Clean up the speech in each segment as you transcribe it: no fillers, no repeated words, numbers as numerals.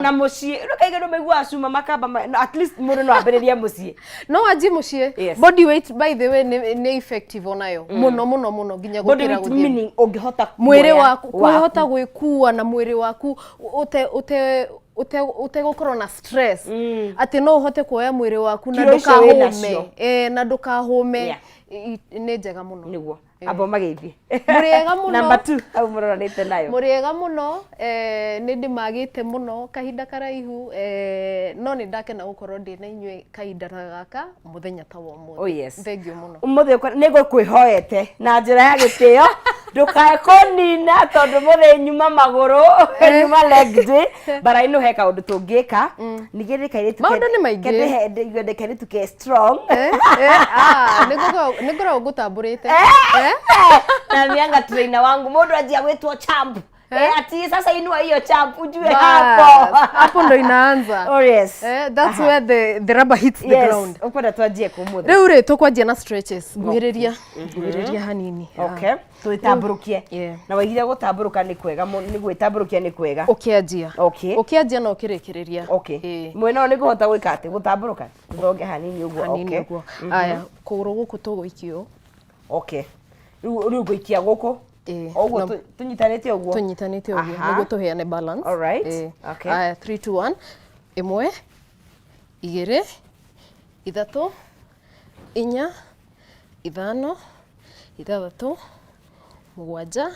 na mucie rukaige no megua cuma makamba at least mundu no ambiriria mucie no aji mucie body weight by the way ni effective onayo muno nginya gukira guthiĩ meaning ungihota mwiri waku kuhota gwikua na mwiri waku utegukorwo na stress ati no uhote kuoya mwiri waku na ndukahume na ndukahume ni njega muno niguo abo mageithi muriega muno number 2 au muroranite nayo muriega muno ni ndimagite muno kahinda karaihu no ni ndakena gukorwo ndi na inywe kahinda gaka muthenya ta wo mu thank you muno umuthi nigo kwihoete na njira ya gitio ndukae konina tondu muthi nyuma maguru nyuma leg day bara ino heka undu tungika nigire kairitu maundu ni maingi ngende kairitu ke strong nigoro gutamburite na nianga trainer wangu mundu ajia gwitwo champ ati sasa inua hiyo champ ujue hapo ndo inaanza oh yes that's where the rubber hits the ground ukwenda twajie kumuthe riu ri tukwanjia na stretches guhiriria hanini okay tuitamburukie na waigire gutamburuka ni kwega ni gwitamburukia ni kwega ukianjia no kirikiriria mwena ni guhota gwika ati gutamburuka thonge hanini uguo aya kuguru guku tuguikio riu guikia guku oguo tunyitanite uguo niguo tuheane balance all right okay 3 2 1 imwe igire ithatu inya ithano ithathatu mugwanja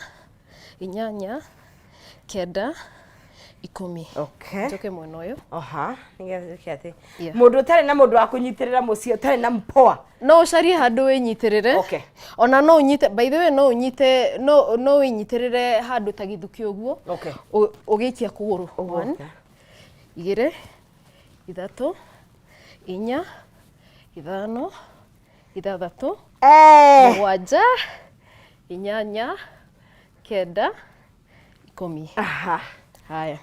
inyanya kenda 10 toke mwena uyu nigetheke ati mundu tari na mundu akunyitirira mucie tari na mpoa no ucarie handu winyitirire ona no unyite by the way no unyite no winyitirire handu ta githuki uguo ugiikia kuguru 1 igire ithatu inya ithano ithathatu mugwanja inyanya kenda 10 haya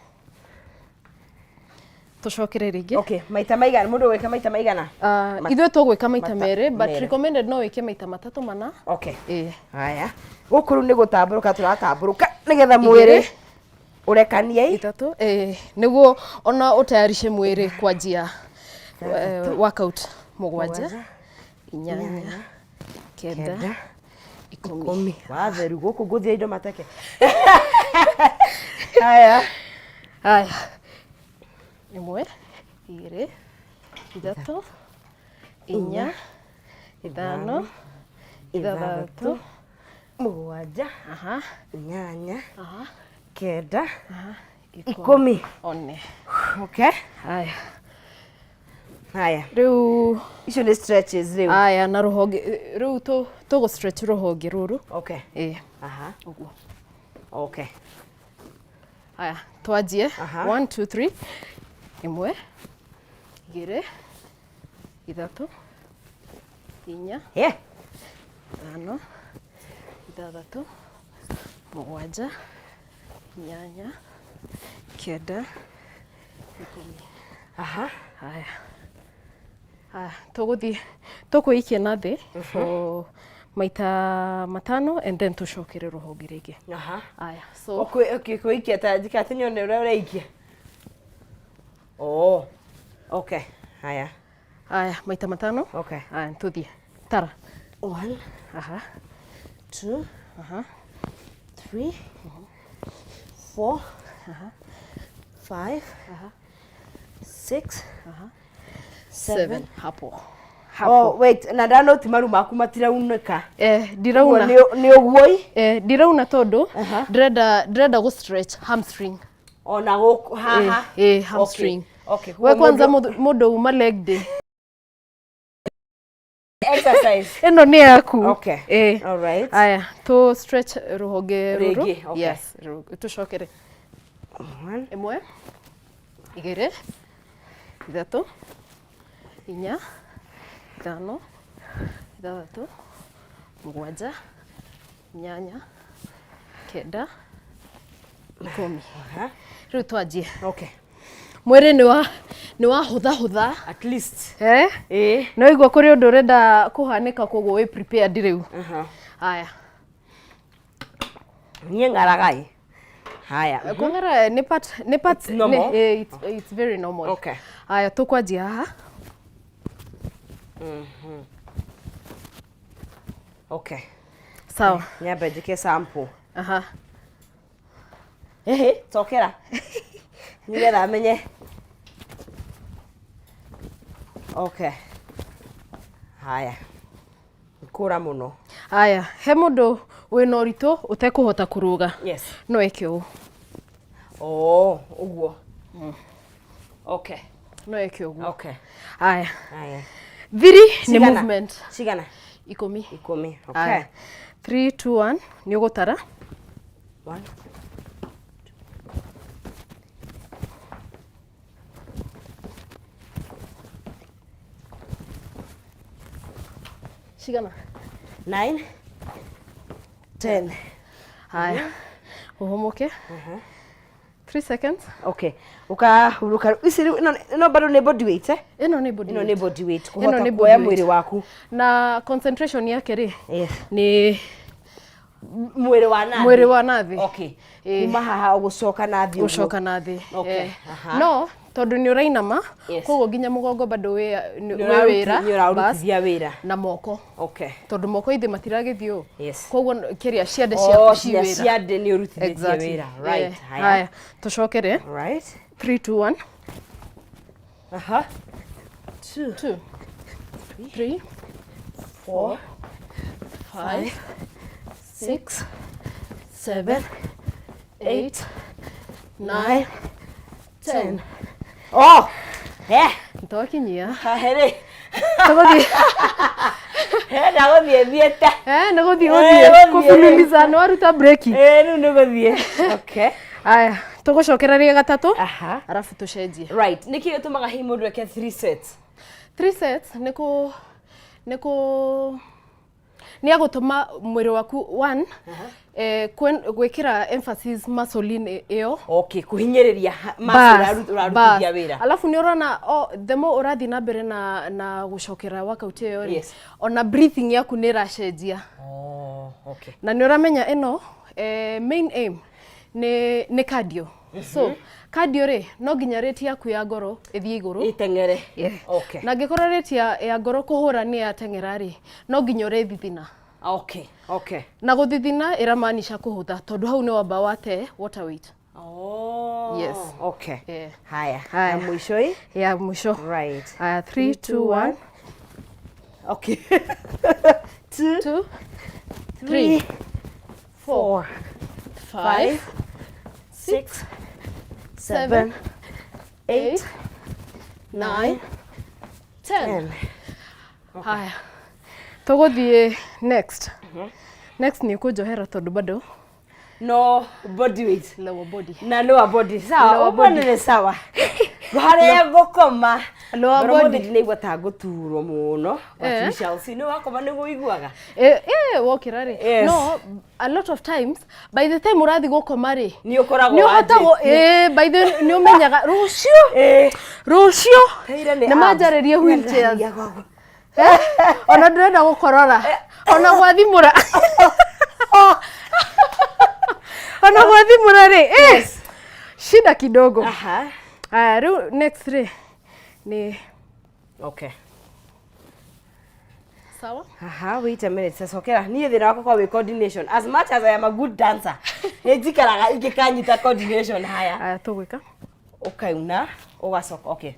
tucokere ringi maita maigana mundu gwika maita maigana ithuĩ tũgwĩka maita merĩ but recommended no wĩke maita matatũ mana haya gũkũ rĩu nĩ gũtambũrũka tũratambũrũka nĩgetha mwĩrĩ ũrekanie ithatũ nĩguo ona ũtayarice mwĩrĩ kwanjia workout mũgwanja inyanya kenda 10 watheru gũkũ ngũthia indo mateke haya imwe igire ithatu inya ithano ithathatu mugwanja inyanya kenda 10 one haya riu icio ni stretches riu na ruhonge riu tugu stretch ruhonge ruru uguo haya twanjie 1 2 3 imwe igire ithatu inya ithano ithathatu mugwanja inyanya kenda 10 tuguthie tukuikia na thi for maita matano and then tucokere ruhonge ringi so kuikia ta njikate nyone uria uraikia haya maita matano tuthie tara 1 2 3 4 5 6 7 hapo wait na ndano ti maru maku matirauneka ndirauna ni uguoi ndirauna tondu ndrenda go stretch hamstring ona guku haha hamstring we kwanza mundu uma leg day exercise eno ni yaku all right aya to stretch ruhonge ruru yes tucokere 1 imwe igire ithatu inya ithano ithathatu mugwanja inyanya kenda 10 riu twanjie mwiri ni wa hutha at least no igwa kuri undu urenda kuhanika koguo we prepared riu haya nie ngaragai Haya. Kung'ara ni part normal? It's very normal. Okay. Haya tukwanjia haha. Okay. Sawa. Nyambe njike sample. Aha. Tokera. Nigetha menye. Okay. Haya. Kura muno. Haya, he mundu wina uritu utekuhota kuruga. Yes. No eke u. Uguo. Okay. No eke uguo. Okay. Haya. Haya. Thiri ni movement. Cigana? 10. 10. Okay. 3 2 1 ni ugutara. 1 Cigana? 9 10. Haya. Uhumuke. 3 seconds. Okay. Ukahuruka. Isi no bado ni body weight Ino ni body weight. Ino ni body weight. Ino ni Kuhota body kuoya weight. mwili waku. Na concentration yake ri. Yes. Ni Mwili wa nathi. mwiri wa nathi. Okay. Kuma haha ugucoka nathi uguo. Gucoka nathi. Okay. No, tondu ni urainama, Yes. koguo nginya mugongo bado we Ni wira. urarutithia wira. Na moko. Okay. Tondu moko ithi matiragithio. Yes. Koguo kiria ciande ciaku ci wira. ciande ni urutithia wira. Right. Haya. Tucokere. Right. 3 2 1. 2 3 4 5 6 7 8 9 10. Oh! Ntokinyia. Hahere. Tuguthi. Ndaguthie thiete. Niguthi guthie. kufululiza no aruta break. Riu niguthie. Okay. Aya, tugucokereria gatatu. Aha. Arafu tucenjie. Right. Niki utumaga hi mundu eke 3 sets. 3 sets ni agutuma mwiri waku 1 gwikira emphasis muscle iyo. Okay, kuhinyiriria muscle urarutithia wira. Alafu ni urona the more urathi na mbere na gucokera workout iyo ri. Yes. Ona breathing yaku ni racenjia. Okay. Na ni uramenya ino main aim ni cardio. So cardio ri no nginya rate yaku ya ngoro ithie iguru Itengere. Yeah. Okay. Na ngikora rate ya ngoro kuhura ni ya tengera ri no nginya urethithina. Okay. Okay. Na guthithina iramaanisha kuhutha tondu hau ni wamba wate water weight. Yes. Okay. Yeah. Haya. Haya. Ya mwisho hii? Ya mwisho. Right. Haya 3 2 1. Okay. 2 3 4 5 6 7 8 9 10. 10. Haya. Tuguthie next. Next ni kujohera tondu bado No body weight. lower body. Na lower body. Sawa, Lower ubone ni sawa. Hare ngukoma. Lower Body body. ni igwata guturwo muno. But Chelsea ni wakoma ni guiguaga. Wokira ri. Yes. No, a lot of times by the time urathi gukoma ri Ni ukoragwo ni uhotago by the ni umenyaga rucio. Rucio. Ni manjaririe wheelchairs. Ona ndĩrenda gũkorora ona gwathimũra ona gwathimũra rĩ shida kidogo. Rĩu next rĩ ni okay. Sawa. Wait a minute. Sasa okera niĩ thĩna wakwa kwa coordination. As much as I am a good dancer, nĩ njikaraga ingĩkanyita coordination. Haya tũgwĩka ukauna ugacoka. Okay.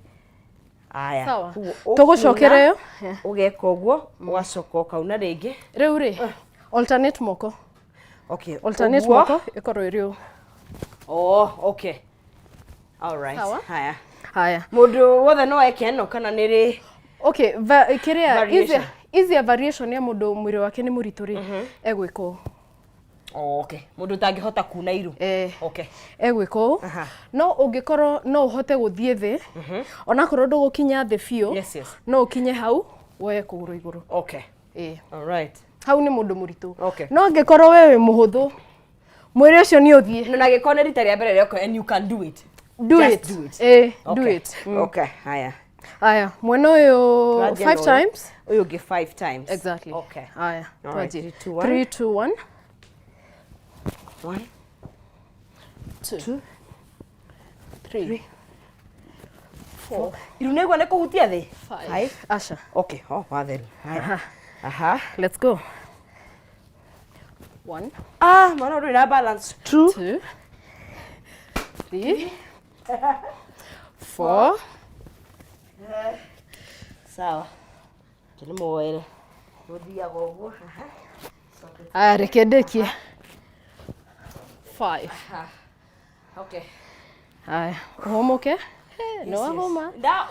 Aya. Sawa. Tugucokera yo. Ugeka uguo ugacoka ukauna ringi. Riu ri alternate moko. Okay. Alternate moko ikorwo iri. Okay. All right. Sawa. Haya. Mundu wothe no eke no kana ni ri. Okay, kiria easy variation ya mundu mwiri wake ni muritu ri egwiko. Okay. Mundu tangihota kuna iru. Okay. Egwiko. No ungikorwo no uhote guthie thi. Ona korwo ndugukinya thi biu. Yes. No ukinye hau woe kuguru iguru. Okay. All right. Hau ni mundu muritu. Okay. No ungikorwo wewe muhuthu. Mwiri ucio ni uthie. No na gikone rita ria mbere rĩoko and you can do it. Do it. Do it. Okay. Haya, mwena uyu 5 times. Uyu gi 5 times. Exactly. Okay. Haya, twaje. 3 2 1. 1 2 3 4 Irunegwa nä kå hutia thä 5 Asha. Okay, watheru. Aha. Aha. Let's go. 1 Mwana ndå na balance. 2 3 4 Sawa. Kä nä moere. Gå thiaga å guo. aya reke ndekie 5 Okay. aya uhomoke no ahoma Na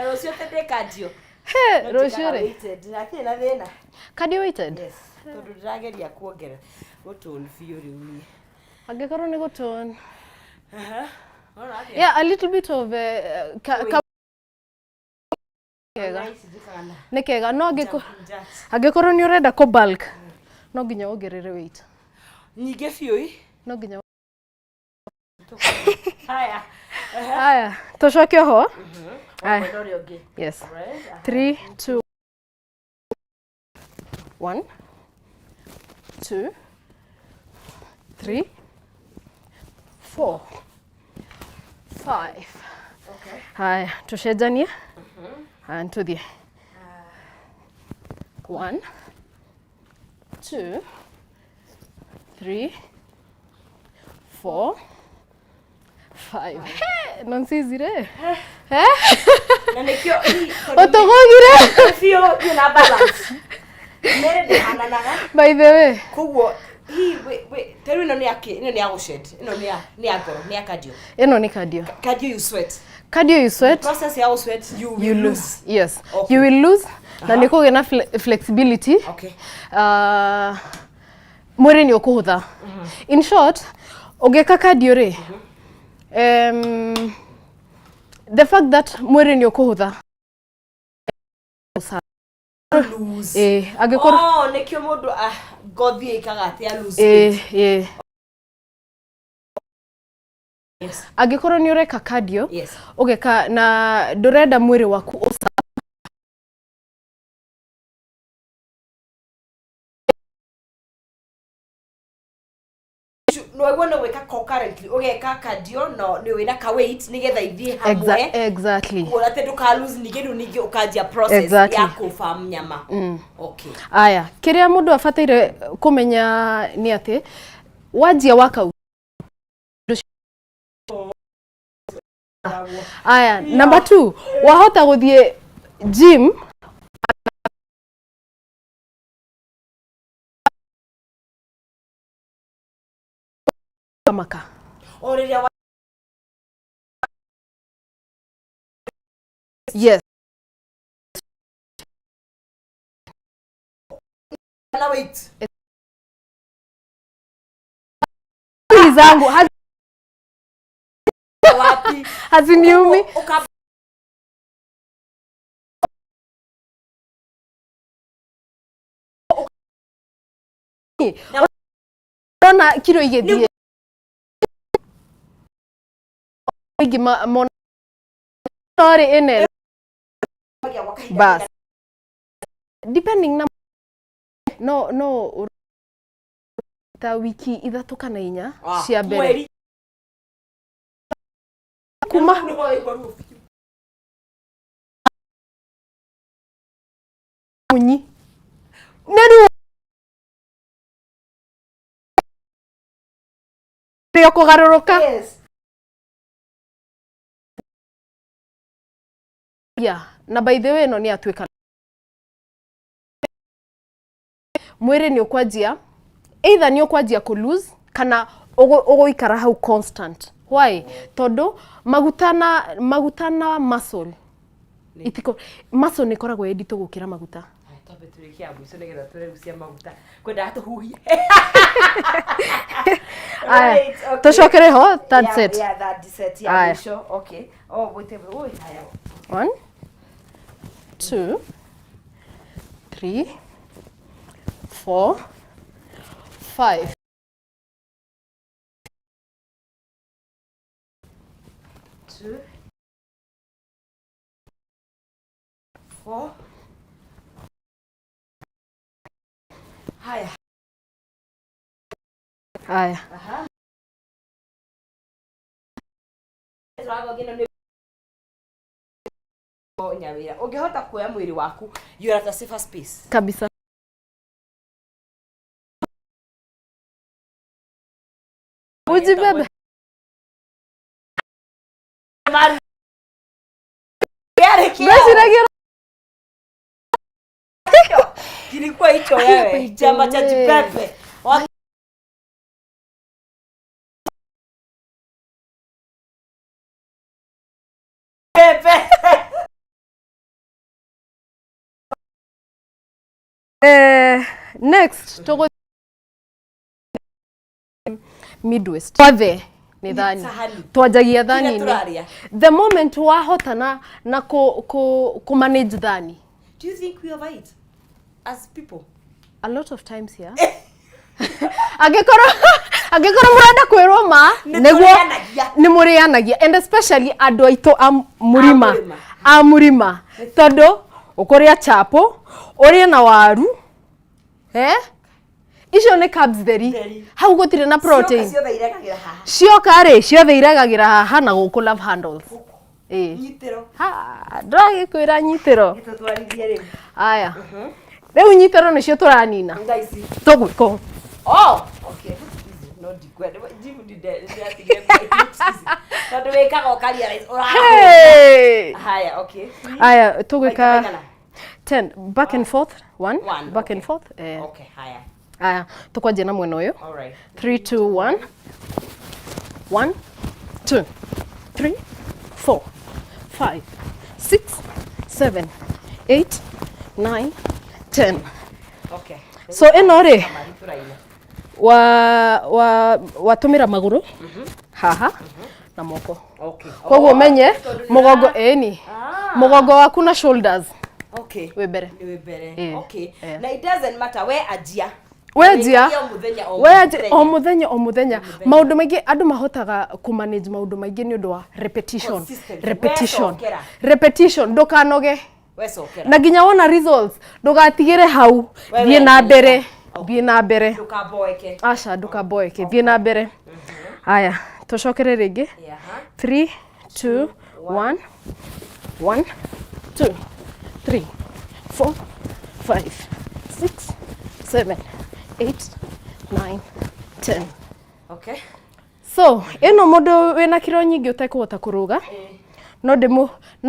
rå cio tä ndä kandio. rũciũ rĩ Ndinakä na thä na. cardio weighted Tondå ndä rageria kuongera gå tå biå rä u. angĩkorwo nĩ gũtone yeah, a little bit of kega nĩ kega no angĩkorwo nĩ ũrenda kũ bulk no nginya wongerere weight nyingĩ biũ no nginya haya haya tũcoke ho haya yes 3 2 1 2 3 4 5 okay haya tucenjanie haya nĩtũthiĩ 1 2 3 4 5 noncizire na nĩkĩo ũtũgũgire biũ biũ na balance mere ndĩhananaga by the way koguo tarĩu ĩno nĩ akĩ ĩno nĩ ya gũshed ĩno nĩ ya ngoro nĩ ya cardio ĩno nĩ cardio cardio you sweat cardio you sweat process ya sweat you will lose yes okay. You will lose na nĩ kũgĩa na flexibility okay mwĩrĩ nĩ ũkũhũtha in short ũngĩka cardio rĩ the fact that mwĩrĩ nĩ ũkũhũtha lose angĩkorwo nĩkĩo mũndũ ngothi ĩkaga atĩ lose yes angĩkorwo nĩ ũreka cardio yes ũgeka na ndũrenda mwĩrĩ waku no I want to wake up concurrently ugeka cardio no ni wina ka weight nigetha ithie hamwe exactly kuona te nduka lose ningi ukanjia process ya kufam nyama okay aya kiria mundu abataire kumenya ni ati wajia waka aya number 2 wahota guthie gym maka oreria yes na weight zangu wapi haziniumi na kilo igethie sorry ene bas depending na no ta wiki ithatu kana inya cia mbere kuma munyi neru rio kugaruruka yes yeah na by the way no ni atwika mwiri ni ukwanjia either ni ukwanjia ku lose kana uguikara hau constant why tondu maguta na muscle itiko muscle ni koragwo editu gukira maguta tobe turikia mwiso nigetha turerucia maguta kwenda atuhuhie right okay tucokere ho third set yeah that set ya mwisho okay wait haya 1 2 3 4 5 2 4 haya haya Ezra ngina ni nyawira. Ungehota kuoya mwili waku, you are at a safer space. Kabisa. Ujibebe. Mari. Kilikuwa hicho wewe. Chama cha Jipepe. Pepe. Next togo Midwest. Wathe ni dhani. Twajagia dhani ni. The moment wahotana na ku manage dhani. Do you think we have it as people? A lot of times here. Agekoro murenda kwiroma neguo ni murianagia, and especially andu aitu a murima tondu ukuria chapo uria na waru icio ni carbs theri hau gutire na protein ciothe iragagira haha na guku love handles nyitiro ndagi kwira nyitiro gitutwarithie riu aya riu nyitiro nicio turanina tugwiko okay no dikwende jibu dide atige tondu wikaga ukaria haya okay aya tugwika 10 back and forth one back and forth okay haya aya tukwaje na mwena uyu all right 3 2 1 1 2 3 4 5 6 7 8 9 10 okay so ino ri watumira maguru haha na moko koguo menye mugongo mugongo waku na shoulders we bere okay na it doesn't matter where ajia o muthenya maundu maingi andu mahotaga ku manage maundu maingi ni undu wa repetition ndukanoge na ginya wona results ndugatigire hau thie na mbere ndukaboeke thie na mbere haya tucokere ringi 3 2 1 1 2 3 4 5 6 7 8 9 10 okay so eno mundu wina kiro nyingi utekuhota kuruga no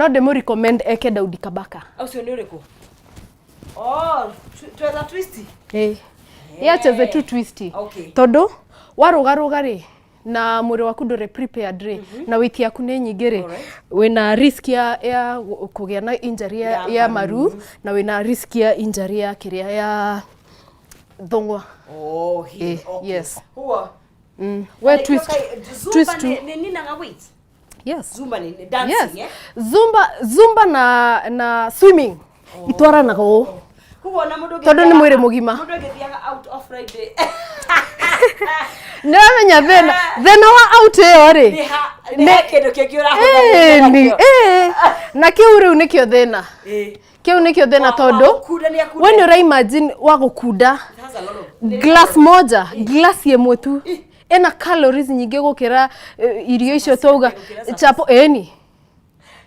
demo recommend eke Daudi Kabaka ucio ni uriku twetha twisty yacheze tu twisty tondu waruga ri na mwiri waku ndure prepared ri na weight yaku ni nyingi ri wina risk ya kugia na injury ya maru na wina risk ya injury ya kiria ya thongwa yes huwa we twist ni nina nga weight yes zumba ni dancing zumba na swimming itwaranaga huwa na mundu tondu ni mwiri mugima mundu githiaga out of Friday Nĩramenya thĩna wa out ĩyo rĩ nĩ kĩndũ kĩngĩ ũrahũthĩra na kĩu rĩu nĩkĩo thĩna kĩu nĩkĩo thĩna tondu we nĩ ũraimagine wa gũkunda glass moja glass ĩmwe tu ĩna calories nyingĩ gũkĩra irio icio twauga chapo ĩni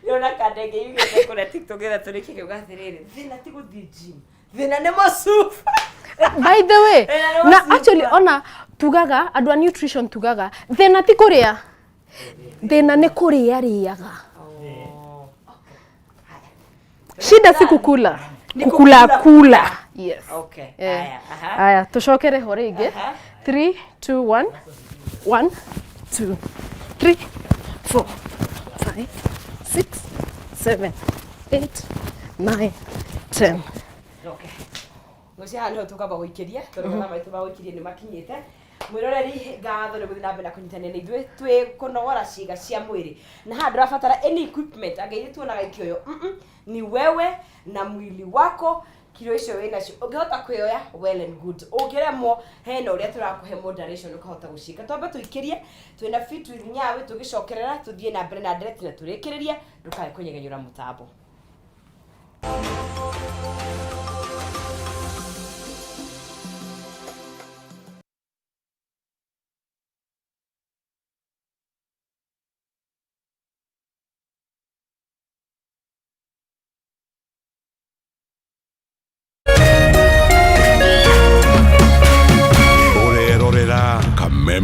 yona kadenge yugete kũrĩa TikTok ĩrĩa tũrĩkĩge ũgathĩrĩrĩ thĩna ti gũthiĩ gym thĩna nĩ mũcuba by the way na actually ona tugaga andu a nutrition tugaga thina ti kuria thina ni kuria riaga shida si kukula kula yes okay aya tucokere ho ringi 3 2 1 1 2 3 4 5 6 7 8 9 10 okay Ngocia hano tukaba guikiria tondu kana maitu ba guikiria ni makinyite mwiroreri ngatho ni guthina mbere kunyitana ni ithuĩ twi kunogora ciĩga cia mwĩrĩ na haha ndĩrabatara any equipment angeithĩ tuonaga ikĩoyo ni wewe na mwili wako kilo icio wĩnacio ũngĩhota kwĩoya well and good ũngĩremwo hena ũrĩa tũrakũhe moderation ũkahota gũcika twambe tũikirie twĩna fit with Nyawe tũgĩcokerera tũthiĩ na mbere na direct na tũrĩkĩrĩrie ndũkae kũnyegenyũra mũtambo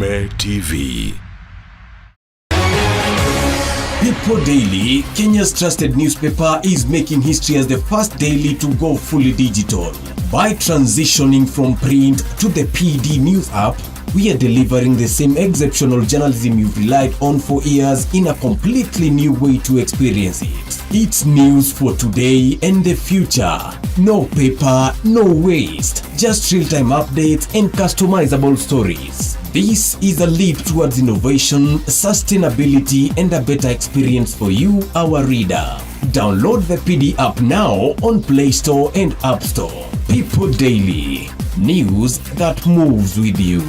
Wakame TV. People Daily, Kenya's trusted newspaper, is making history as the first daily to go fully digital. By transitioning from print to the PD News app, we are delivering the same exceptional journalism you've relied on for years in a completely new way to experience it. It's news for today and the future. No paper, no waste. Just real-time updates and customizable stories. This is a leap towards innovation, sustainability, and a better experience for you, our reader. Download the PD app now on Play Store and App Store. People Daily. News that moves with you.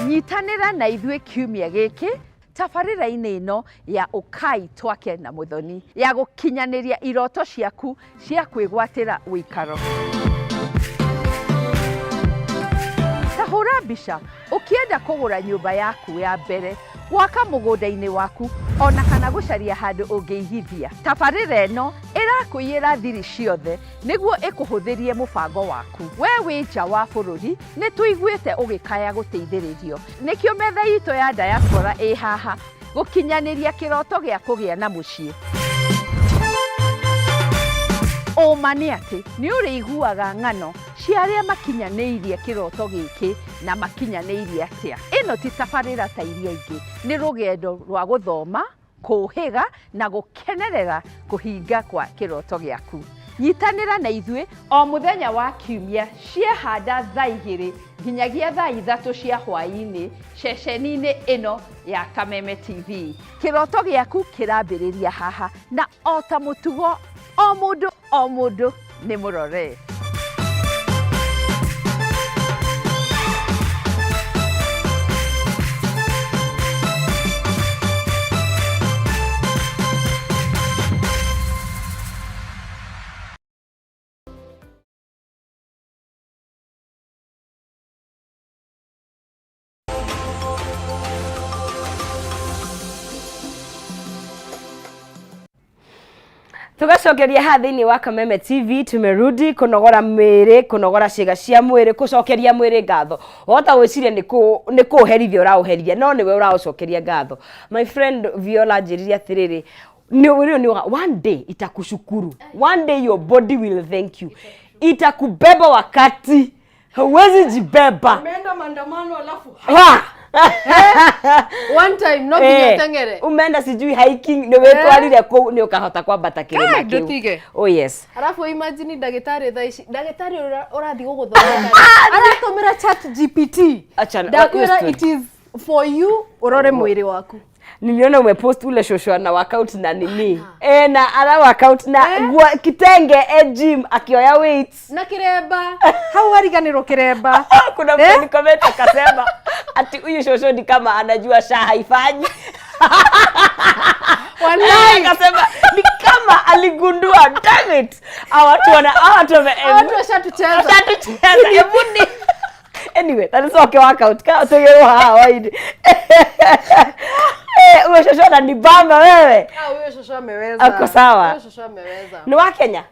Nyitanĩra na ithuĩ kiumia gĩkĩ tabarĩra-inĩ ĩno ya Ũkai Twake na Mũthoni ya gũkinyanĩria iroto ciaku cia kwĩgwatĩra ũikaro. Tahũra mbica ũkĩenda kũgũra nyũmba yaku ya mbere, gwaka mũgũnda-inĩ waku ona kana gũcaria handũ ũngĩigithia. Tabarĩra ĩno ĩrakwĩyĩra thiri ciothe nĩguo ĩkũhũthĩrie mũbango waku. We wĩ nja wa bũrũri nĩ tũiguĩte ũgĩkaya gũteithĩrĩrio. Nĩkĩo metha itũ ya diaspora ĩ haha gũkinyanĩria kĩroto gĩa kũgĩa na mũciĩ. Ũma nĩ atĩ nĩ ũrĩiguaga ng'ano cia arĩa makinyanĩirie kĩroto gĩkĩ na makinyanĩirie atĩa. Ĩno ti tabarĩra ta iria ingĩ, nĩ rũgendo rwa gũthoma, kũũhĩga na gũkenerera kũhinga kwa kĩroto gĩaku. Nyitanĩra na ithuĩ o mũthenya wa kiumia ciehanda thaa 2 nginyagia thaa 3 cia hwaĩ-inĩ ceceni-inĩ ĩno ya Kameme TV. Kĩroto gĩaku kĩrambĩrĩria haha na o ta mũtugo o mũndũ nĩ mũrore. Tugacokeria ha thĩinĩ wa Kameme TV, tumerudi kũnogora mwĩrĩ, kũnogora ciĩga cia mwĩrĩ, gũcokeria mwĩrĩ ngatho. Wota gwĩciria nĩ kũũherithia ũraũherithia, no nĩwe ũraũcokeria ngatho. My friend Viola njĩrĩria atĩrĩrĩ, one day itakushukuru. One day your body will thank you. Itakubeba wakati huwezi jibeba. Umeenda maandamano alafu one time no kinyotengere umeenda sijui hiking ni wetwarire ku ni ukahota kwambata kirima kiu. Oh yes. Alafu imagine dagitari dagitari urathi guguthomeka aratumira chat GPT ndakwira it is for you urore mwiri waku. Niliona umepost ule shosho na workout na nini na ara workout na kitenge gym akioya weights na kiremba hau hariganiro kiremba. Kuna mtu comment akasema ati huyu shosho ni kama anajua sha haifanyi. Wallahi akasema ni kama aligundua. Damn it, watu washatucheza ebuni. Anyway, that is okay workout ka togero hawaidi. Wewe shosho na nibamba wewe. Wewe shosho ameweza. Ako sawa. Wewe shosho ameweza. Ni wa Kenya?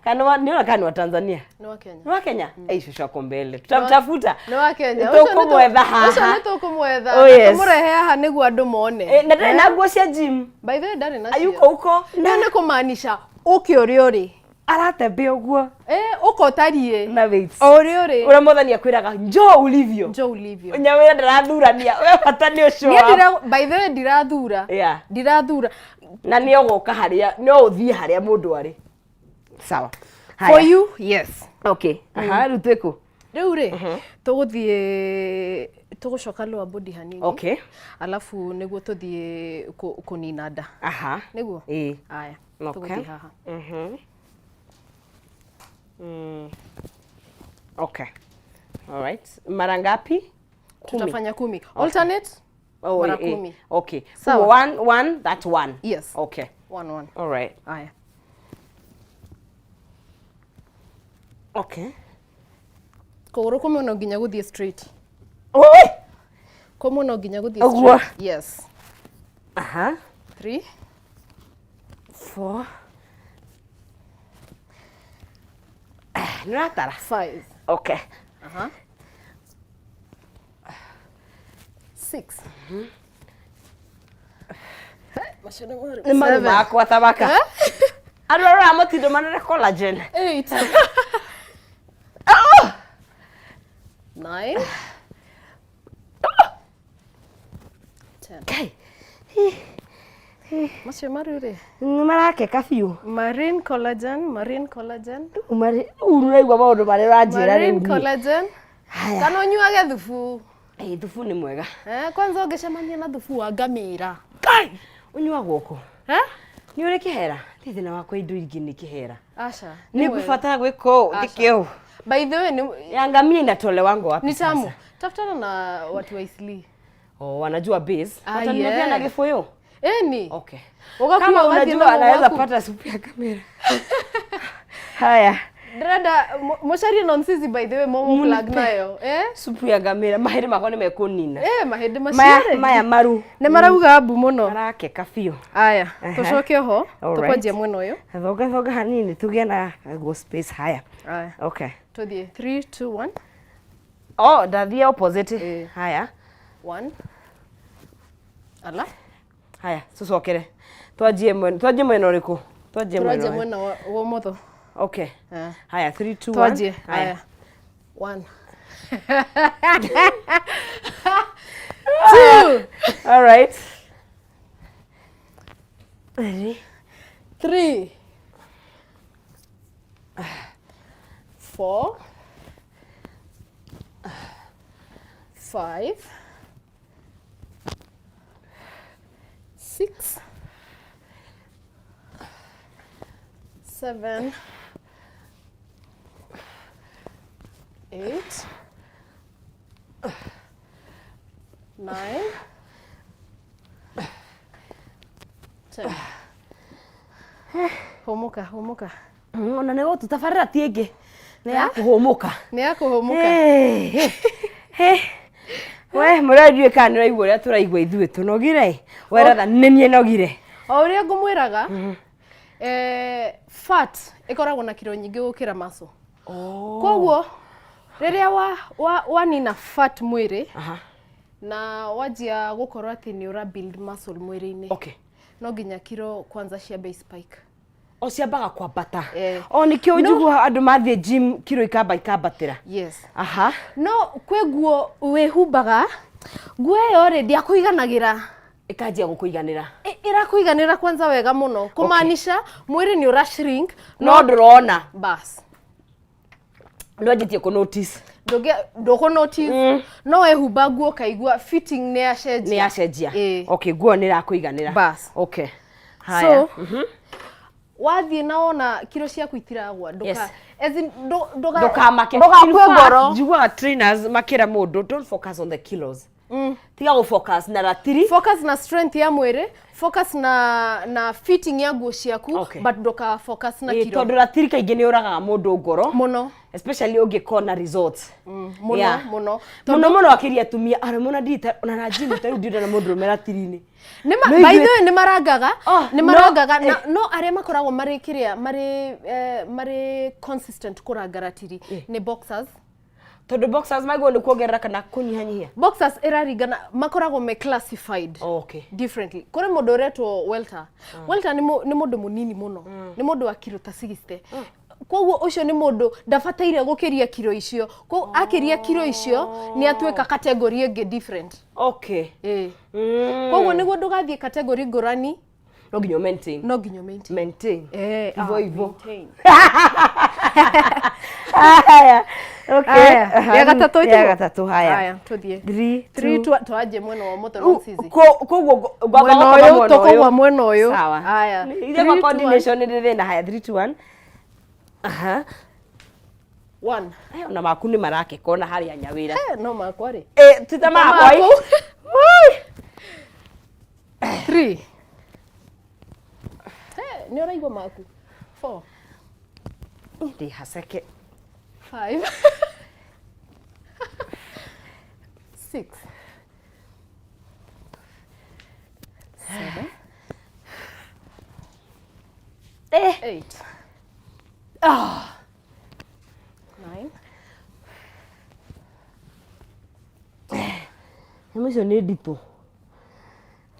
Niona kani wa Tanzania. Ni wa Kenya. Ni wa Kenya? Shosho ako mbele. Tutamtafuta. Ni wa Kenya. Tukumwetha haha. Ucio ni tukumwetha. Oh yes. Tumurehe haha niguo andu mone. Na ndari na nguo cia gym. By the way ndari nacio. Ayuko huko. Na nĩ kũmaanisha ũkĩũrĩ aratembea ũguo uko tarie na weights ũrĩ ura mothani akwiraga njoo ulivyo nyawira ndarathurania we bata ni ucio by the way ndirathura ndirathura na ni ũgũka haria no ũthie haria mũndũ arĩ sawa for you yes okay rĩu twĩkũ rĩu rĩ tũgũthiĩ tũgũcoka lower body hanini okay alafu nĩguo tũthiĩ kũnina nda nĩguo aya tũgũthiĩ haha okay. All right. Mara ngapi? Tutafanya 10. Alternate? Mara 10. Okay. So one, that's one. Yes. Okay. One. All right. Aya. Okay. Kogoro kumwe no nginya guthie straight. Oi. Kumwe no nginya guthie Ogwo. straight. Yes. Aha. 3 4 Nratara. 5 Okay. 6 Mashone mwaru. Ni maru makwa tabaka. Arora matindo manene collagen. 8 9 10 Kai. Mashone mwaru re. Marake kafiu. Marine collagen. Unaigwa maundu mari ranjira Marine riu. collagen. Kana unyuage thubu. Thubu ni mwega. Kwanza ungecemania na thubu wa ngamira. Kai. Unyuagwo ko. Ni uri kihera. Thithina wakwa indo ingi ni kihera. Asha. Ni kubatara gwiko dikio. By the way, ni Yangamia inatole wangu wapi? Ni tamu. Tafutana na watu wa Isli. Oh, wanajua base. Watanimevia na kifoyo. Ni. Okay. Kama unajua anaweza pata supu ya kamera. Haya. Dada, moshari nonsense by the way momo plug nayo. Supu ya kamera. Mahiri makwa ni mekunina. Mahiri maciare. Maya maru. Ne marauga abu muno. Marake kafio. Aya, tucoke ho. Tukwanjia mwena uyu. Thoga hanini tugie na go space haya. Aya. Okay. Tuthie 3 2 1. Oh, dathia opposite. Haya. 1. Ala. Haya, tucokere. Twanjie mwena uriku? Twanjie mwena wa motho. Okay. Haya, 3 2 1. Twanjie. Haya. 1. 2. All right. Ready? 3 4 5 6 7 8 9 10. Homoka. Ona nego tutafarira tienge. Ni ya kuhomoka. We murajue kana raigua ria turaigua ithuĩ tunogire. Weratha nenie nogire. O uria ngumwiraga fat ikoragwo na kiro nyingi gukira muscle. Koguo riria wanina fat mwiri na wajia gukorwo ati ni ura build muscle mwiri-ini. Okay. No nginya kiro kwanza cia base spike. O ciambaga kwambata. O nikio njigua andu mathie gym kiro ikambatira. Yes. No kwe guo wihumbaga guo yo already akuiganagira. Ikanjia gukuiganira. Irakuiganira kwanza wega muno. Kumaanisha mwiri ni ura shrink. No ndurona. Bas. Ndwajitie ku notice. Ndoko notice. No wehumba guo kaigua fitting ni acenjia. Okay, guo ni rakuiganira. Bas. Okay. Haya. Wathie naona kiro ciaku itiragwa ndoka ndokamake ngoro njigua trainers makira mundu don't focus on the kilos tiga go focus na ratiri, focus na strength ya mwiri, focus na fitting ya nguo ciaku, but ndoka focus na kiro tondu ratiri kaingi ni uragaga mundu ngoro muno, especially ungikona results muno akiria tumia aramona ndita ona na gym taru ndira na mundu meratiri-ini by the way ni marangaga no aria makoragwo mari kiria mari consistent kuranga ratiri ni boxers. Tondu boxers magwo ni kuongerera kana kunyihanyihia. Boxers iraringana makoragwo me classified differently. Kore mundu uretwo welter. Welter ni mundu munini muno. Ni mundu wa kilo ta 60. Koguo ucio ni mundu ndabataire gukiria kilo icio. Koguo akiria kilo icio ni atuika category ingi different. Okay. Koguo niguo ndugathie category ngurani. No ginyo maintain. Maintain. Ivo. Haya. Okay. Ya gatatu itu. Ya gatatu haya. Haya, tuthie. 3 twaje mwena wa moto nonsizi. Koguo gwamba mwena uyu. Sawa. Haya. Ile coordination ni thina haya 3 2 1. 1. Ona maku ni marake kona hari ya nyawira. No makwa ri. Tita makwa. 3. Ni uraigwa maku. 4. Ndi haseke. 5. 6 7 8 9 Mwisho ni ndito.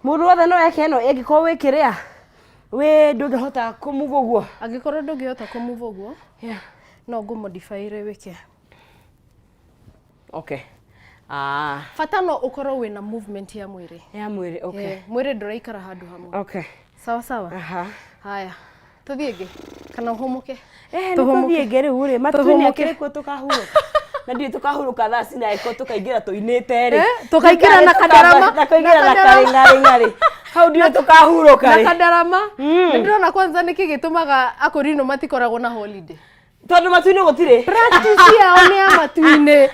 Mundu wothe no eke no engikorwo wikiria we ndungihota kumuva uguo. Angikorwo ndungihota kumuva uguo, Yeah. no ngumodify ire wike. Okay. Fata no ukorwo wina movement ya mwiri. Ya mwiri, okay. Mwiri nduraikara handu hamwe. Okay. Sawa sawa. Aha. Haya. Tuthiege kana uhumuke? Tuthie ngere uri matuine kiriko tukahuru. Na ndio tukahuruka thaa cina eko tukaingira tuinite ri. Tukaingira na kadarama. Na kuingira na karingari. Hau ndio tukahuruka ri. Na kadarama. Ndirona kwanza niki gitumaga akorino matikoragwo na holiday. Tondu matuine gutire. Practice yao ni ya matuine.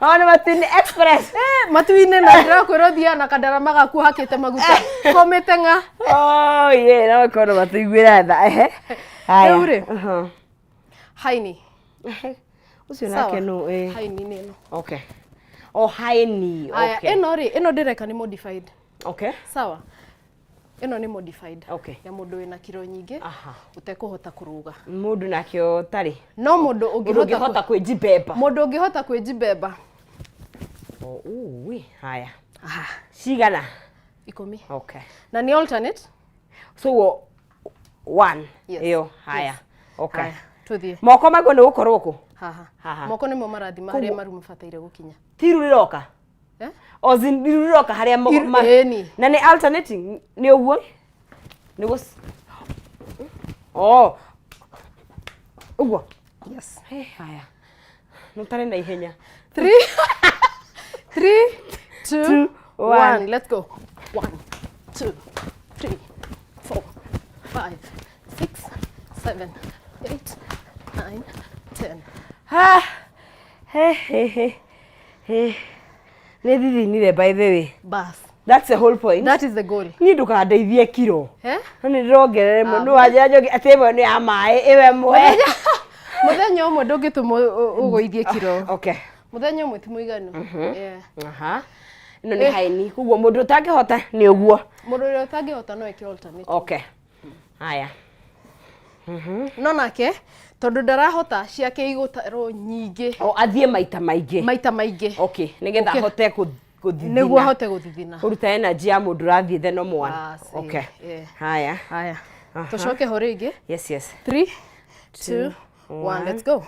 Ona matuine express. Matuine na ndirakwira thia na kadarama gaku hakite maguta. Komitenga. Oh yeah, no kono matuigwira tha. Haya. Ure. Haini. Ucio nake no Haini neno. Okay. Oh haini. Aya, Okay. eno ndireka ni modified. Okay. Sawa. Eno ni modified. Okay. Ya mundu wina kiro nyingi. Aha. Utekuhota kuruga. Mundu nakio tari. No mundu Ungihota kwijibeba. Mundu ungihota kwijibeba. Oh, we. Haya. Aha. Cigana. 10. Okay. Na ni alternate? So 1. Yes. Iyo. Haya. Yes. Okay. Haya. Tuthie. Moko maguo ni gukorwo ku. Haha. Moko nimo marathima haria maru mabataire gukinya. Tiru riroka. Eh? Ozin riroka haria Eni. na ni alternating ni uguo. Ni gos. Oh. Uguo. Yes. Hey, haya. Nutare na ihenya. 3 2 1. Let's go. 1 2 3 4 5 6 7 8 9 10. Ha. Hey. Ni didi ni by the way. Bas. That's the whole point. That is the goal. Ni ndukandeithie kiro. Eh? Ni ndirongerere mundu wanja njogi atebo ni ya mai iwe mwe. Muthenya umwe ndungituma ugoithie kiro. Okay. Muthenya umwe ti muiganu. Yeah. Aha. Ino ni haini kuguo mundu utangihota ni uguo. Mundu uria utangihota no eke alternate. Okay. Haya. No nake tondu ndarahota ciake igutaro nyingi. O athie maita maingi. Maita maingi. Okay. Nigetha hote kuthithina. Niguo hote guthithina. Kuruta energy ya mundu rathie the normal one. Okay. Haya. Haya. Tucoke ho ringi. Yes. 3 2 1. Let's go.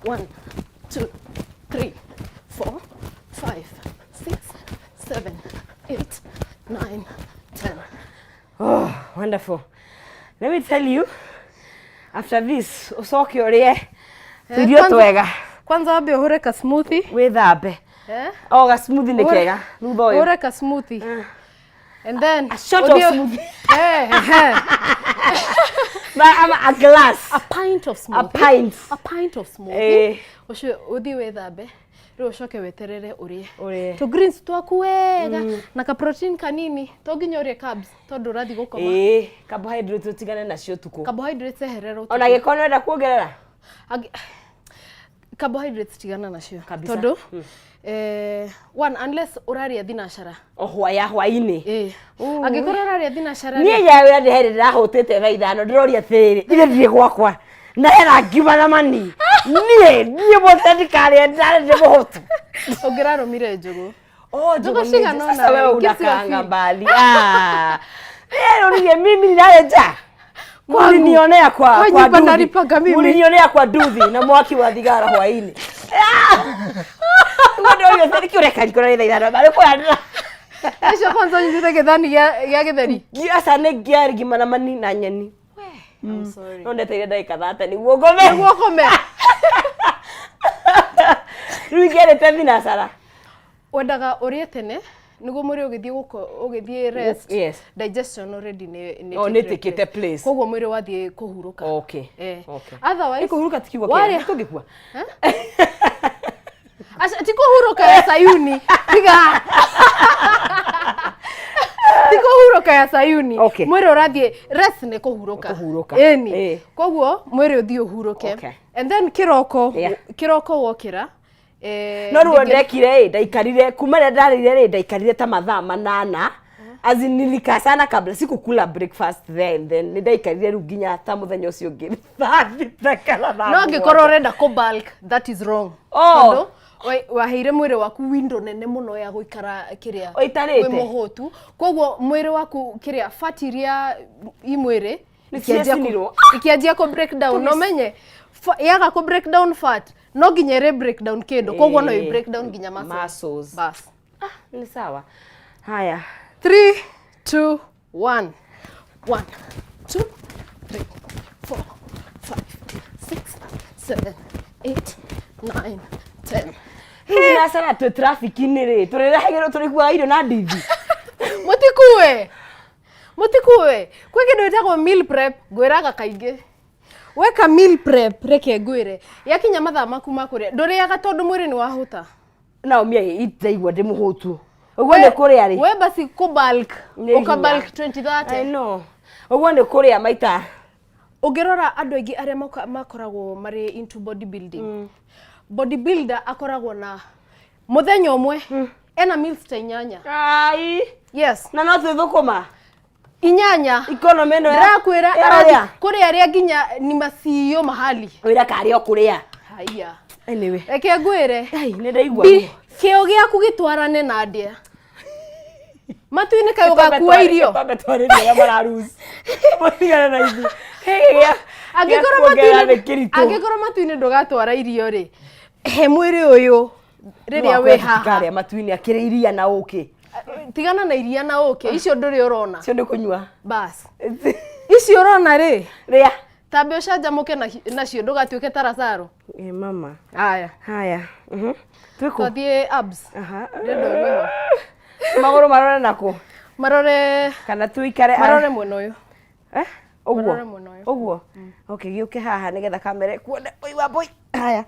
1 2 3 4 5 6 7 8 9 10. Oh, wonderful. Let me tell you, after this, usoke urie tuirio twega. Kwanza ambe uhure ka smoothie. Withambe. Oh, ga smoothie ni kega. Thutha uyu. Uhure ka smoothie. And then a shot of smoothie. A glass. A pint of smoothie. A pint of smoothie. Ucio uthi withambe. Riu ucoke weterere urie. To greens twaku wega na ka protein kanini. To nginya urie carbs tondu urathi gukoma. Carbohydrates tigane nacio tuku. Carbohydrates eherera utuku. Ona gikono enda kuongerera. Carbohydrates tigana nacio. Kabisa. Tondu one unless uraria thinashara. Hwaini. Angikorwo uraria thinashara. Nie yawe ndihera hotete thaa ithano ndiroria thiri. Ile ndire gwakwa. Na era ngima na mani. Nie bote ndikaria ndare muhotu. Ungirarumire njugu. Njugu cigana ona. Sasa wewe unakanga mbali. Leo mimi ninaenda. Mulinionea kwa duthi. Mulinionea kwa duthi na mwaki wa thigara hwaini. Ndio hiyo sasa kiureka niko na ithano bali kwa ndra. Aisha kwanza nyite githani ya githeri. Asa ne giari ngima na mani na nyeni. I'm sorry. No ndeteire ndagika 30 niguo ngome. Niguo ngome. Riu gerete thinashara. Wendaga urie tene niguo mwiri ugithie rest. Yes. Digestion already ni tikite place. Koguo mwiri wathie kuhuruka. Okay. Otherwise kuhuruka tikigwa kia tugikua. Asa tikuhuruka ya Sayuni. Tiga. Tikuhuruka ya Sayuni. Mwiri urathie rest ni kuhuruka. Eni. Koguo mwiri uthie uhuruke. And then kiroko wokira no ruo ndekire ndaikarire kuma rä ndarire rä ndaikarire ta mathaa 8 as in nilika sana kabla sikukula breakfast then ni ndaikarire ru nginya ta muthenya ucio ngi no ngikorwo renda ko bulk that is wrong waheire mwiri waku window nene muno ya guikara kiria wi muhutu koguo mwiri waku kiria fat iria i mwiri ikianjia ko break down no menye yaga ko break down fat no nginya re break down kindo koguo no i break down nginya muscles bas ni sawa haya 3 2 1 1 2 3 4 5 6 7 8 9 10 Hina sana tu traffic inire turehagero turigwa irio na ndithi mutikue kwe kindu itagwo meal prep gwiraga kaingi weka meal prep reke ngwire yakinya mathaa maku makuria nduriaga tondu mwiri ni wahuta na umia itaigwa ndi muhutu uguo ni kuria ri we basi ku bulk uka bulk 2030 I know uguo ni kuria maita ungirora andu aingi aria makoragwo mari into bodybuilding bodybuilder akoragwo na muthenya umwe ena meals ta inyanya ai yes na no thukuma inyanya economy no ndakwira kuria aria nginya ni macio mahali wira kari okuria haya anyway reke ngwire ai ni ndaigua kio giaku gitwarane na ndia matuine kayo gakuwa irio baba twarire ya mararus mutigana na ithi angikoro matuine ndogatwara irio ri he mwiri uyu riria we haha matuine akire iria na uki tigana na iria na uki icio nduri urona cio ndi kunywa bas icio urona ri ria tambe ucanjamuke nacio ndugatuike taracaro mama haya twiko twathie abs ndendo weho maguru marore nako marore kana tuikare marore mwena uyu uguo okay giuke haha nigetha kamera kuone oi wa boy haya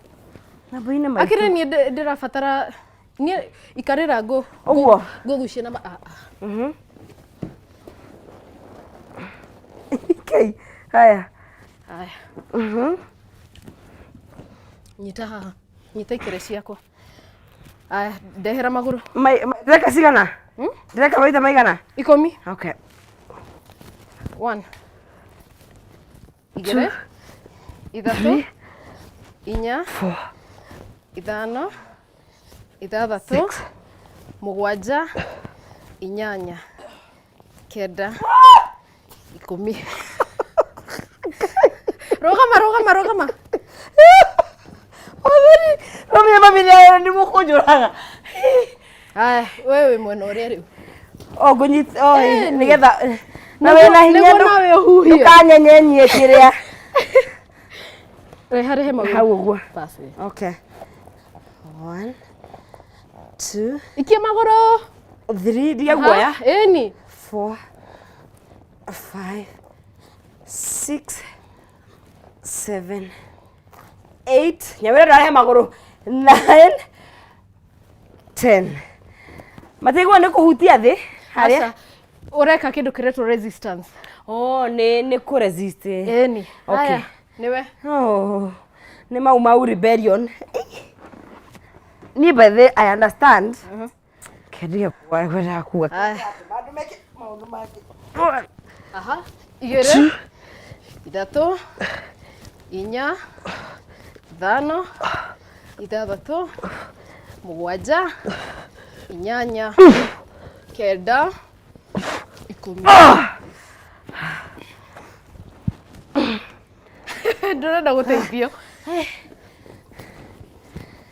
na boy ne mai akire ni ndirabatara ni ikarira ngo uguo ngugucie na okay haya nyita haha nyita ikere ciakwa ndehera maguru ndeka cigana ndeka maita maigana 10 okay 1 igere ithatu inya 4 ithano ithathatu mugwanja inyanya kenda 10 rogama Mami mami ni mukujuraga wewe mwena uria riu ngunyit nigetha na we na hinya ndukanyenyenyie kiria reharehe maguru hau uguo basi okay 1 2 ikie maguru 3 dia guoya eni 4 5 6 7 8 nyawira ndarehe maguru 9 10 matigwa ni kuhutia thi haria ureka kindu kiretwo resistance ni ku resist eni okay niwe ni mau rebellion ni by the I understand kedia kwa kwenda kuwa bado meke maundu maki igere ithatu inya ithano ithathatu mugwanja inyanya kenda 10 ndurenda guteithio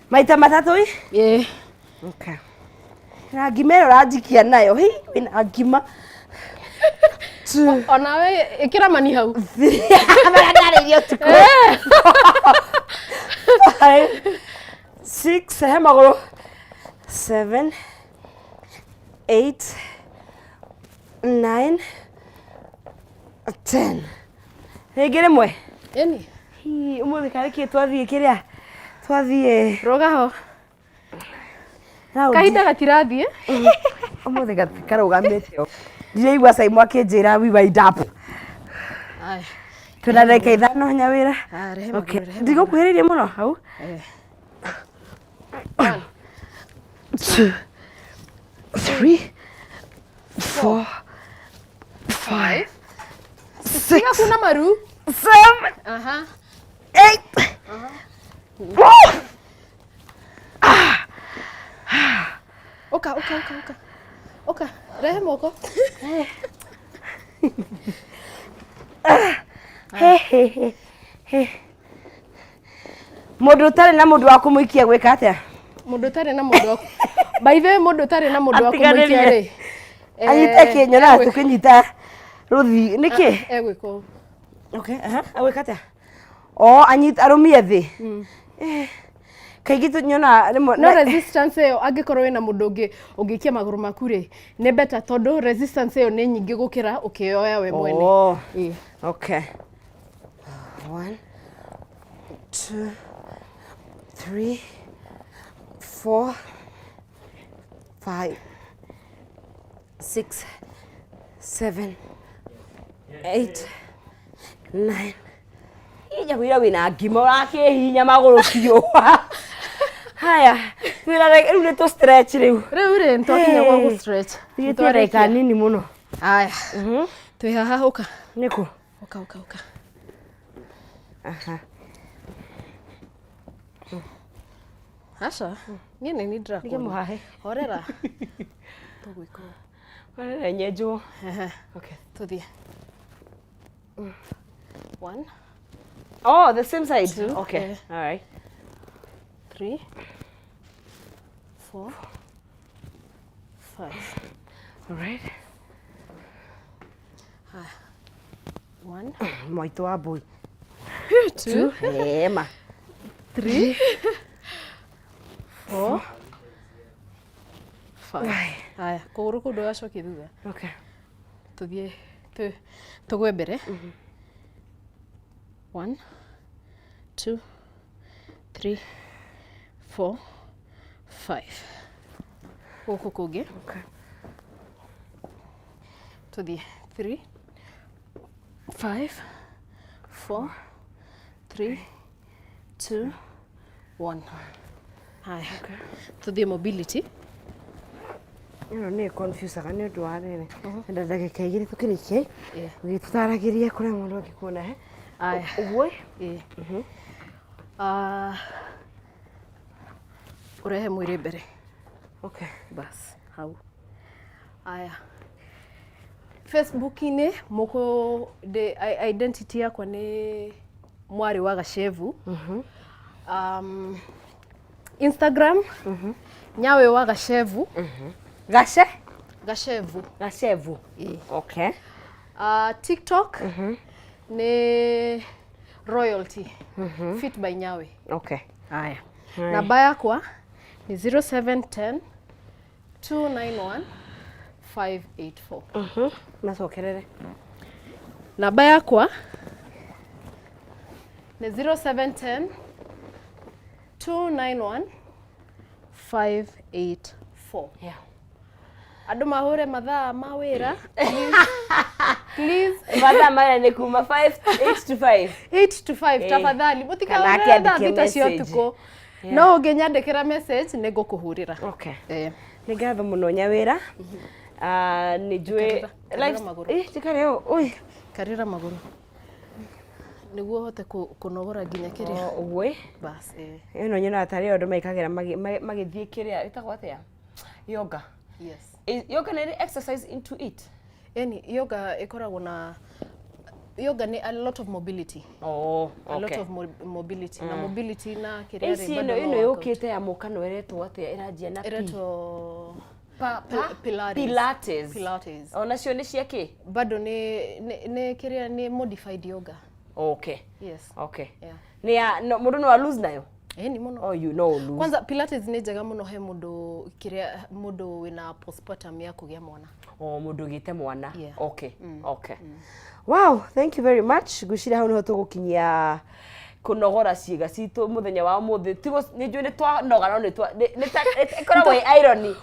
maita matatu okay na ngimero rajikia nayo wina ngima ona we ikira mani hau ndaririo tuko 6 he maguru 7 8 9 10 Hegere mwe eni umuthi kariki twathie kiria twathie rogaho kahinda gatirathie umuthi karugamite ndireigua cai mwakinjira we wind up tuna ndagika ithano nyawira okay ndigukuhiririe muno hau 1 2 3 4 5 Siga kuna maru 7 aha 8 Oka rehe moko Mundu utari na mundu wa kumuikia gwika atia? Mundu utari na mundu by the way mundu utari na mundu wa kumuikia ri anyite kinyona tukinyita ruthi niki egwiko okay awika atia anyita arumie thi kaigi tunyona no resistance yo angikorwo wina mundu ungikia maguru maku ri ni better tondu resistance yo ni nyingi gukira ukioya we mwene okay 1 2 3 4 5 6 7 8 9 ija wira wina ngimo rakihinya maguru kiyo haya wira riu ni to stretch riu ri ntokinya gwa gu stretch itore kanini muno aya twi haha uka niku uka aha Asha, ngene ni drako. Nige muhahe. Horera. Tugwiko. Horera nyejo. Okay. Tuthie. 1. Oh, the same side. 2. Okay. All right. 3. 4. 5. All right. 1. Moito wa boy. 2. Ema. 3. 4. 5. Haya, kuguru kundu gacoki thutha. Okay. Tuthie tugwe mbere. 1 2 3 4 5. Guku kungi. Okay. Tuthie 3 5 4 3 2 1. Haya. Tuthie mobility. Ni confuse aga ni undu wa nene. Nda ndagika igiri tukirikie. Gitutaragirie kuria mundu akikuona he. Aya. Ugwe. Urehe mwiri mbere. Okay. Bas, hau. Aya. Facebook-ini muko de identity yakwa ni mwari wa Gachevu. Instagram nyawe wa Gachevu. Gachevu. Okay. TikTok ni royalty. Fit by nyawe. Okay. Aya. Namba yakwa ni 0710 291 584. Nacokerere. Namba yakwa ni 0710 291 584. Yeah. Andu mahure mathaa ma wira. Please. Mathaa maya ni kuma 8 to 5. 8 to 5 tafadhali. Mutikawira thaa thita cia utuku. No unginyandikira message ni ngukuhurira. Okay. Ni ngatho muno nyawira. Ni njui tikareo oi karira maguru. Niguo hote kunogora nginya kiria. Ugwe. Bas ino nyona atari andu maikagira magithie kiria itagwo atia yoga. Yes. Yoga ni exercise into it. Yani yoga ikoragwo na yoga ni a lot of mobility. Okay. A lot of mobility. Na mobility na kiria ri bado. Ino yukite ya mukano eretwo atia irajia na eretwo Pilates. Ona cio ni cia ki? Bado ni kiria ni modified yoga. Okay. Yes. Okay. Yeah. Ni ya mundu no lose nayo. Ni muno. Oh, you know lose. Kwanza Pilates ni njega muno he mundu wina postpartum ya kugia mwana. Mundu gite mwana. Yeah. Okay. Okay. Wow, thank you very much. Gushira hau niho tugukinyia kunogora ciĩga citũ mũthenya wa mũthĩ tigo nĩnjũĩ nĩ twanoga no nĩ ikoragwo irony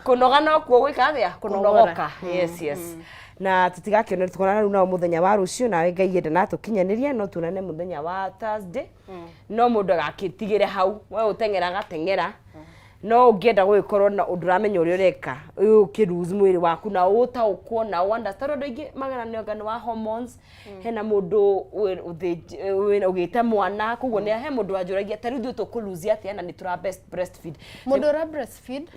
kunoga no kuo gwĩka atĩa kunogoka yes na tutigakĩone tukonana rĩu nao mũthenya wa rũciũ nawe Ngai enda na tũkinyanĩrie no tuonane mũthenya wa Thursday no mũndũ agakĩtigĩre hau we ũteng'era gateng'era no ũngĩenda gũgĩkorwo na ũndũ ũramenya ũrĩa ũreka ũkĩruzi mwĩrĩ waku na ũtaũkwo na understand andũ aingĩ magana wa hormones hena mũndũ ũgĩte mwana koguo nĩ he mũndũ wanjũragia ta rĩu ithuĩ tũkũluzi atĩa na nĩ tũra breastfeed mũndũ ũra breastfeed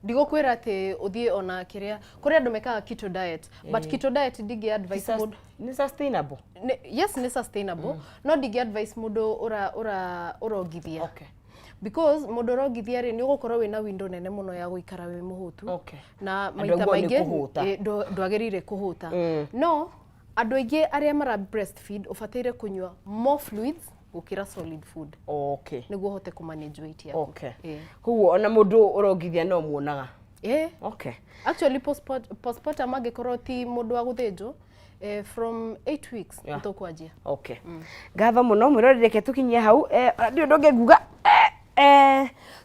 ndigũkwĩra atĩ ũthiĩ ona kĩrĩa kũrĩ andũ mekaga keto diet but keto diet ndingĩ advice mũndũ ni sustainable yes ni sustainable no ndingĩ advice mũndũ ũrongithia because mũndũ ũrongithia rĩ nĩ ũgũkorwo wĩna window nene mũno ya gũikara wĩ mũhũtu na maita maingĩ ndwagĩrĩire kũhũta no andũ aingĩ arĩa mara breastfeed ũbataire kũnyua more fluids gũkĩra solid food nĩguo hote kũmanage weight yaku koguo ona mũndũ ũrongithia no muonaga actually postpartum angĩkorwo ti mũndũ wa gũthĩnjwo from 8 weeks tũkwanjia ngatho mũno mwĩrorere tũkinyie hau ndio ndũngĩnguga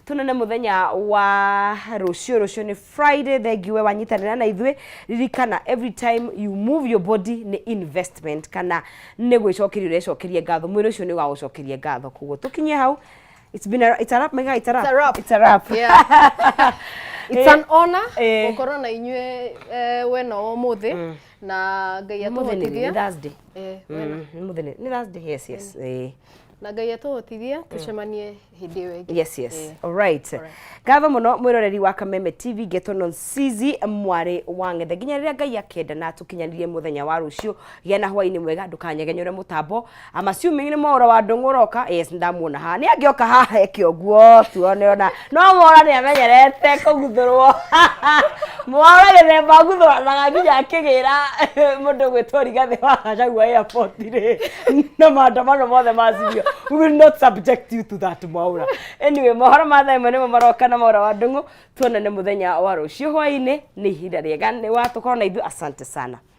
tunene muthenya wa rũciũ ni Friday thengiwe wanyitanĩra na ithuĩ ririkana every time you move your body ni investment kana nĩ gwĩcokeria ũrecokeria ngatho mwĩrĩ ũcio nĩ wagũcokeria ngatho koguo tũkinyie hau it's a wrap mega it's a wrap it's an honor gũkorwo na inyuĩ wena ũmũthĩ na Ngai atũhotithia mũthenya ni Thursday yes na Ngai atũhotithia tucemanie hĩndĩ ĩyo ĩngĩ yes alright ngatho mũno mwĩroreri wa Kameme TV Getono Nsizi mwarĩ wa Ng'ethe nginya rĩrĩa Ngai akenda na tũkinyanĩrie mũthenya wa rũciũ gĩa na hwaĩ-inĩ mwega ndũkanyegenyũre mũtambo assuming nĩ mwaũra wa ndũng'ũroka yes ndamuona haha nĩ angĩoka haha eke ũguo tuone ona no mwaũra nĩ amenyerete kũguthũrwo mwaũra gĩthemba nguthũranaga nginya akĩgĩra mũndũ gwĩtwo Rigathĩ wa Gachagua airport rĩ na maandamano mothe macirio we will not subject you to that mwaũra anyway mohoro ma thaa ĩmwe nĩmo maroka na mwaũra wa ndũng'ũ tuonane mũthenya wa rũciũ hwaĩ-inĩ nĩ ihinda rĩega nĩ watũkorwo na ithuĩ asante sana